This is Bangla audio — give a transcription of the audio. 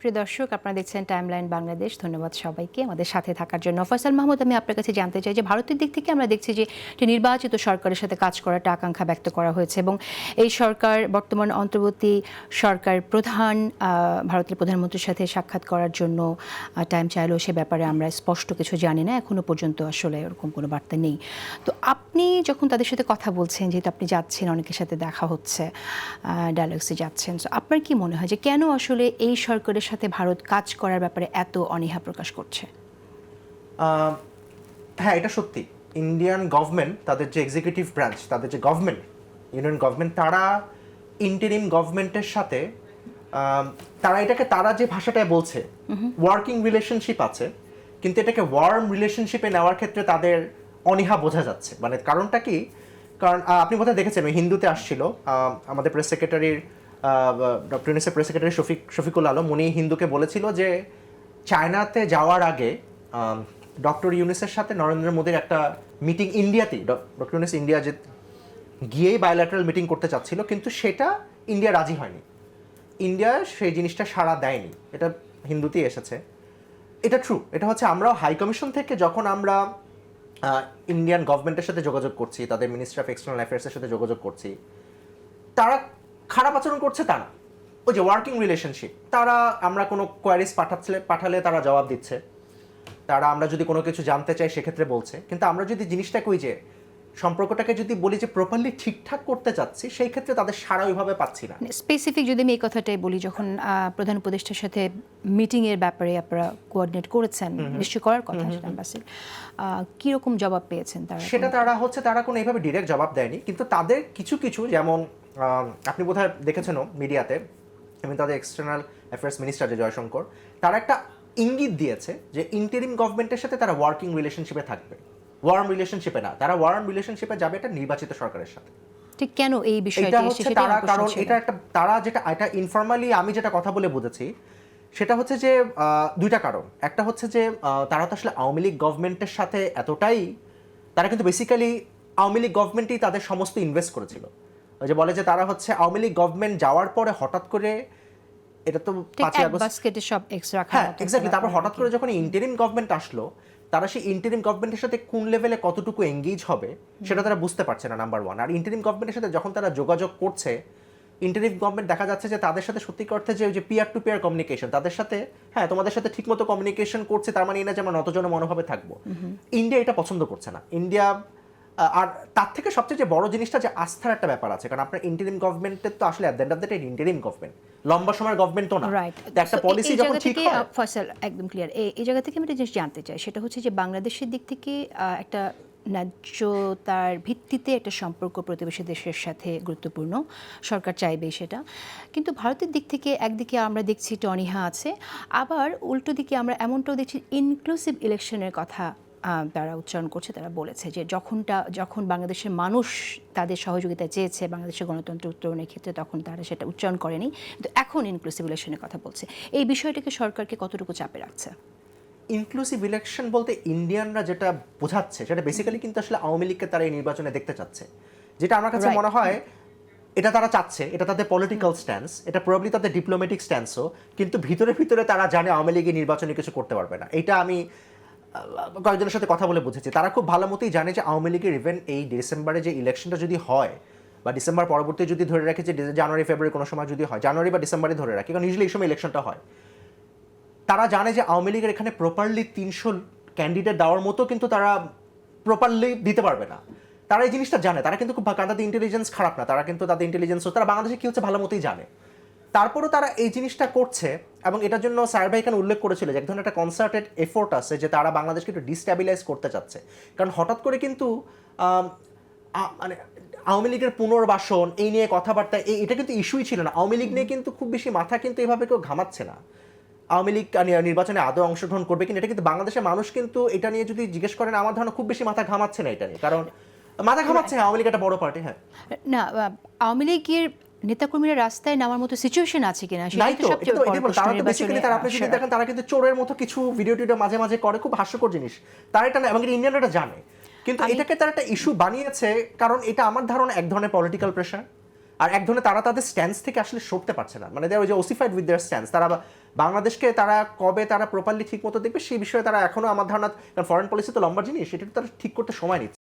প্রিয় দর্শক, আপনারা দেখছেন টাইমলাইন বাংলাদেশ। ধন্যবাদ সবাইকে আমাদের সাথে থাকার জন্য। ফয়সাল মাহমুদ, আমি আপনার কাছে জানতে চাই যে ভারতের দিক থেকে আমরা দেখছি যে একটি নির্বাচিত সরকারের সাথে কাজ করার একটা আকাঙ্ক্ষা ব্যক্ত করা হয়েছে এবং এই সরকার বর্তমান অন্তর্বর্তী সরকার প্রধান ভারতের প্রধানমন্ত্রীর সাথে সাক্ষাৎ করার জন্য টাইম চাইলেও সে ব্যাপারে আমরা স্পষ্ট কিছু জানি না, এখনো পর্যন্ত আসলে এরকম কোনো বার্তা নেই। তো আপনি যখন তাদের সাথে কথা বলছেন, যেহেতু আপনি যাচ্ছেন, অনেকের সাথে দেখা হচ্ছে, ডায়ালগসে যাচ্ছেন, তো আপনার কি মনে হয় যে কেন আসলে এই সরকারের সাথে ভারত কাজ করার ব্যাপারে এত অনীহা প্রকাশ করছে? হ্যাঁ, এটা সত্যি। ইন্ডিয়ান গভর্নমেন্ট, তাদের যে এক্সিকিউটিভ ব্রাঞ্চ, তাদের যে গভর্নমেন্ট, ইউনিয়ন গভর্নমেন্ট, তারা ইন্টারিম গভর্নমেন্টের সাথে তারা যে ভাষাটায় বলছে ওয়ার্কিং রিলেশনশিপ আছে, কিন্তু এটাকে ওয়ার্ম রিলেশনশিপে নেওয়ার ক্ষেত্রে তাদের অনীহা বোঝা যাচ্ছে। মানে কারণটা কি? কারণ আপনি বোধহয় দেখেছেন, ওই হিন্দুতে আসছিল আমাদের প্রেস সেক্রেটারির, ডক্টর ইউনূসের প্রেস সেক্রেটারি শফিকুল আলম, উনি হিন্দুকে বলেছিল যে চায়নাতে যাওয়ার আগে ডক্টর ইউনূসের সাথে নরেন্দ্র মোদীর একটা মিটিং ইন্ডিয়াতেই, ডক্টর ইউনূস ইন্ডিয়া যে গিয়েই বায়োল্যাটারাল মিটিং করতে চাচ্ছিল, কিন্তু সেটা ইন্ডিয়া রাজি হয়নি। ইন্ডিয়া সেই জিনিসটা সাড়া দেয়নি। এটা হিন্দুতেই এসেছে। এটা ট্রু। এটা হচ্ছে আমরাও হাই কমিশন থেকে যখন আমরা ইন্ডিয়ান গভর্নমেন্টের সাথে যোগাযোগ করছি, তাদের মিনিস্ট্রি অফ এক্সটার্নাল অ্যাফেয়ার্সের সাথে যোগাযোগ করছি, তারা খারাপ আচরণ করছে তা না। ওই যে ওয়ার্কিং রিলেশনশিপ, তারা আমরা কোনো কোয়ারিজ পাঠালে তারা জবাব দিচ্ছে, তারা আমরা যদি কোনো কিছু জানতে চাই সেক্ষেত্রে বলছে। কিন্তু আমরা যদি জিনিসটাকে ওই যে সম্পর্কটাকে যদি বলি যে প্রপারলি ঠিকঠাক করতে চাচ্ছি, সেই ক্ষেত্রে তাদের সারা ওইভাবে পাচ্ছি না। স্পেসিফিক যদি আমি এই কথাটাই বলি, যখন প্রধান উপদেষ্টার সাথে মিটিংয়ের ব্যাপারে আপনারা কোঅর্ডিনেট করেছেন, নিশ্চয়ই করার কথা সেটা অ্যাম্বাসির, কীরকম জবাব পেয়েছেন তারা? সেটা তারা কোনো এইভাবে ডিরেক্ট জবাব দেয়নি, কিন্তু তাদের কিছু কিছু, যেমন আপনি বোধহয় দেখেছেনও মিডিয়াতে, এবং তাদের এক্সটার্নাল অ্যাফেয়ার্স মিনিস্টার যে জয়শঙ্কর, তারা একটা ইঙ্গিত দিয়েছে যে ইন্টারিম গভর্নমেন্টের সাথে তারা ওয়ার্কিং রিলেশনশিপে থাকবে, ওয়ার্ম রিলেশনশিপে না। তারা ওয়ার্ম রিলেশনশিপে যাবে এটা নির্বাচিত সরকারের সাথে। ঠিক কেন এই বিষয়টা হচ্ছে কারণ তারা যেটা ইনফর্মালি আমি যেটা কথা বলে বুঝেছি, সেটা হচ্ছে যে দুইটা কারণ। একটা হচ্ছে যে তারা তো আসলে আওয়ামী লীগ গভর্নমেন্টের সাথে এতটাই, তারা কিন্তু বেসিক্যালি আওয়ামী লীগ গভর্নমেন্টই তাদের সমস্ত ইনভেস্ট করেছিল। ওই যে বলে যে তারা হচ্ছে আওয়ামী লীগ গভর্নমেন্ট যাওয়ার পরে হঠাৎ করে, এটা তো 5 আগস্ট বাস্কেটে সব এক্স রাখা, হ্যাঁ এক্স্যাক্টলি, তারপর হঠাৎ করে যখন ইন্টারিম গভর্নমেন্ট আসলো, তারা সেই ইন্টারিম গভর্নমেন্টের সাথে কোন লেভেলে কতটুকু এঙ্গেজ হবে সেটা তারা বুঝতে পারছে না, নাম্বার ওয়ান। আর ইন্টারিম গভর্নমেন্টের সাথে যখন তারা যোগাযোগ করছে, ইন্টারিম গভর্নমেন্ট দেখা যাচ্ছে যে তাদের সাথে সত্যিকার অর্থে যে ওই যে পিয়ার টু পিয়ার কমিউনিকেশন, তাদের সাথে হ্যাঁ তোমাদের সাথে ঠিকমতো কমিউনিকেশন করছে, তার মানে এই না যে আমরা নতজন মনোভাবে থাকবো। ইন্ডিয়া এটা পছন্দ করছে না। ইন্ডিয়া, আর তার থেকে সবচেয়ে যে বড় জিনিসটা যে আস্থার একটা ব্যাপার আছে, কারণ আপনার ইন্টারিম গভর্নমেন্টের তো আসলে at the end of the day interim government, লম্বা সময়ের গভর্নমেন্ট তো না। রাইট, একটা পলিসি যখন ঠিক হয়। ফয়সাল একদম ক্লিয়ার। এই জায়গা থেকে আমি একটা জিনিস জানতে চাই, সেটা হচ্ছে যে বাংলাদেশের দিক থেকে একটা ন্যায্যতার ভিত্তিতে একটা সম্পর্ক প্রতিবেশী দেশের সাথে গুরুত্বপূর্ণ, সরকার চাইবে সেটা। কিন্তু ভারতের দিক থেকে একদিকে আমরা দেখছি টনিহা আছে, আবার উল্টো দিকে আমরা এমনটাও দেখছি ইনক্লুসিভ ইলেকশনের কথা তারা উচ্চারণ করছে। তারা বলেছে যে যখন বাংলাদেশের মানুষ তাদের সহযোগিতা চেয়েছে বাংলাদেশের গণতন্ত্র উত্তরণের ক্ষেত্রে, তখন তারা সেটা উচ্চারণ করেনি, কিন্তু এখন ইনক্লুসিভ ইলেকশনের কথা বলছে। এই বিষয়টাকে সরকারকে কতটুকু চাপে রাখছে? ইনক্লুসিভ ইলেকশন বলতে ইন্ডিয়ানরা যেটা বোঝাচ্ছে, সেটা বেসিক্যালি কিন্তু আসলে আওয়ামী লীগকে তারা এই নির্বাচনে দেখতে চাচ্ছে, যেটা আমার কাছে মনে হয় এটা তারা চাচ্ছে, এটা তাদের পলিটিক্যাল স্ট্যান্স, এটা প্রবাবলি তাদের ডিপ্লোম্যাটিক স্ট্যান্সও, কিন্তু ভিতরে ভিতরে তারা জানে আওয়ামী লীগের নির্বাচনে কিছু করতে পারবে না। এটা আমি কয়েকজনের সাথে কথা বলে বুঝেছি। তারা খুব ভালো মতোই জানে যে আওয়ামী লীগের ইভেন এই ডিসেম্বরে যে ইলেকশনটা যদি হয়, বা ডিসেম্বর পরবর্তী যদি ধরে রাখি যে জানুয়ারি ফেব্রুয়ারি কোনো সময় যদি হয়, জানুয়ারি বা ডিসেম্বরে ধরে রাখি, কারণ ইউজুয়ালি এই সময় ইলেকশনটা হয়, তারা জানে যে আওয়ামী লীগের এখানে প্রপারলি 300 ক্যান্ডিডেট দেওয়ার মতো কিন্তু তারা প্রপারলি দিতে পারবে না। তারা এই জিনিসটা জানে। তারা কিন্তু খুব, তাদের ইন্টেলিজেন্স খারাপ না, তারা কিন্তু তাদের ইন্টেলিজেন্সও তারা বাংলাদেশে কী হচ্ছে ভালো মতোই জানে। তারপরও তারা এই জিনিসটা করছে, এবং এটার জন্য স্যার ভাই এখানে উল্লেখ করেছিল যে এক ধরনের একটা কনসার্টেড এফোর্ট আছে, যে তারা বাংলাদেশকে একটু ডিস্ট্যাবিলাইজ করতে চাচ্ছে। কারণ হঠাৎ করে কিন্তু মানে আওয়ামী লীগের পুনর্বাসন এই নিয়ে কথাবার্তা, এটা কিন্তু ইস্যুই ছিল না। আওয়ামী লীগ নিয়ে কিন্তু খুব বেশি মাথা কিন্তু এভাবে কেউ ঘামাচ্ছে না। আওয়ামী লীগ নির্বাচনে আদৌ অংশগ্রহণ করবে কিনা, এটা কিন্তু বাংলাদেশের মানুষ কিন্তু এটা নিয়ে যদি জিজ্ঞেস করেন, আমার ধারণা খুব বেশি মাথা ঘামাচ্ছে না এটা নিয়ে। কারণ মাথা ঘামাচ্ছে, আওয়ামী লীগ একটা বড় পার্টি, হ্যাঁ না, আওয়ামী লীগের নেতাকর্মীরা রাস্তায় নামার মতো সিচুয়েশন আছে কিনা নাই তো। তারা তো বেসিক্যালি, তারা আপনি যদি দেখেন, তারা কিন্তু চোরের মতো কিছু ভিডিও টিডিও মাঝে মাঝে করে, খুব হাস্যকর জিনিস। তারা এটা না, এবং ইন্ডিয়ানরা জানে, কিন্তু এটাকে তারা একটা ইস্যু বানিয়েছে, কারণ এটা আমার ধারণা এক ধরনের পলিটিক্যাল প্রেশার। আর এক ধরনের তারা তাদের স্ট্যান্স থেকে আসলে সরতে পারছে না, মানে ওই যে ওসিফাইড উইথ দেয়ার স্ট্যান্স। তারা বাংলাদেশকে তারা কবে তারা প্রপারলি ঠিক মতো দেখবে সেই বিষয়ে তারা এখনো আমার ধারণা, কারণ ফরেন পলিসি তো লম্বা জিনিস, সেটা তারা ঠিক করতে সময় নিচ্ছে।